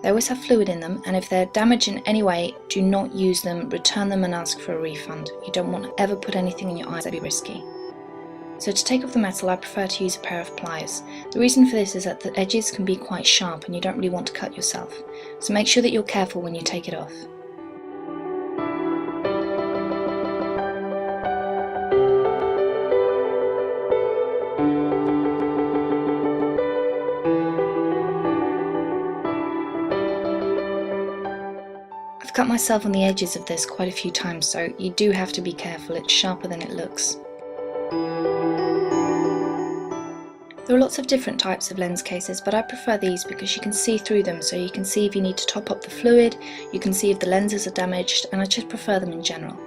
They always have fluid in them, and if they're damaged in any way, do not use them, return them and ask for a refund. You don't want to ever put anything in your eyes, that'd be risky. So to take off the metal, I prefer to use a pair of pliers. The reason for this is that the edges can be quite sharp and you don't really want to cut yourself. So make sure that you're careful when you take it off. I've cut myself on the edges of this quite a few times, so you do have to be careful, it's sharper than it looks. There are lots of different types of lens cases, but I prefer these because you can see through them, so you can see if you need to top up the fluid, you can see if the lenses are damaged, and I just prefer them in general.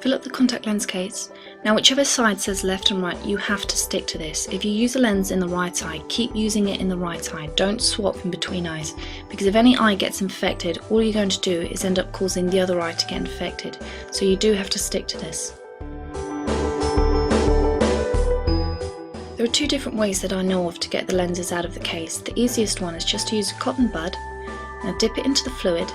Fill up the contact lens case. Now whichever side says left and right, you have to stick to this. If you use a lens in the right eye, keep using it in the right eye. Don't swap in between eyes, because if any eye gets infected, all you're going to do is end up causing the other eye to get infected. So you do have to stick to this. There are two different ways that I know of to get the lenses out of the case. The easiest one is just to use a cotton bud. Now dip it into the fluid,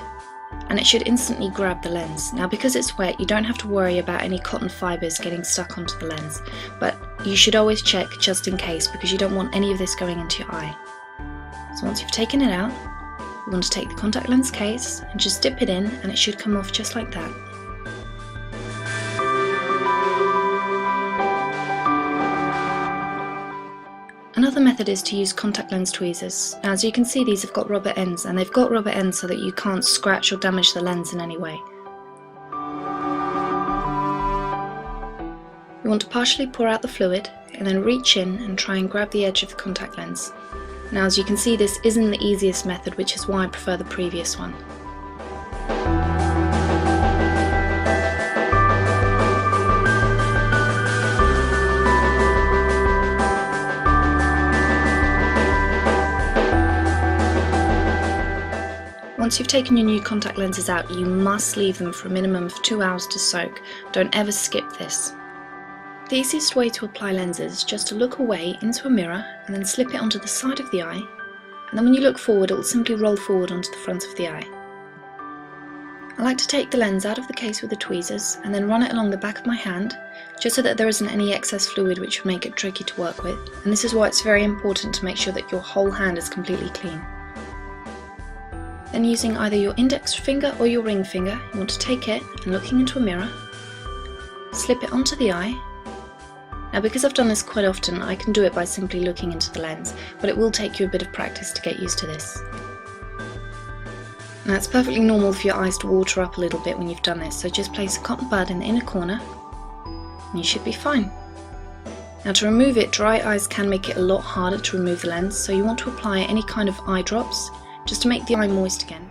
and it should instantly grab the lens. Now because it's wet, you don't have to worry about any cotton fibres getting stuck onto the lens, but you should always check just in case, because you don't want any of this going into your eye. So once you've taken it out, you want to take the contact lens case and just dip it in, and it should come off just like that. Another method is to use contact lens tweezers. Now as you can see, these have got rubber ends, and they've got rubber ends so that you can't scratch or damage the lens in any way. You want to partially pour out the fluid and then reach in and try and grab the edge of the contact lens. Now as you can see, this isn't the easiest method, which is why I prefer the previous one. Once you've taken your new contact lenses out, you must leave them for a minimum of 2 hours to soak. Don't ever skip this. The easiest way to apply lenses is just to look away into a mirror and then slip it onto the side of the eye, and then when you look forward, it will simply roll forward onto the front of the eye. I like to take the lens out of the case with the tweezers and then run it along the back of my hand, just so that there isn't any excess fluid which would make it tricky to work with, and this is why it's very important to make sure that your whole hand is completely clean. Then using either your index finger or your ring finger, you want to take it and looking into a mirror, slip it onto the eye. Now because I've done this quite often, I can do it by simply looking into the lens, but it will take you a bit of practice to get used to this. Now it's perfectly normal for your eyes to water up a little bit when you've done this, so just place a cotton bud in the inner corner and you should be fine. Now to remove it, dry eyes can make it a lot harder to remove the lens, so you want to apply any kind of eye drops just to make the eye moist again.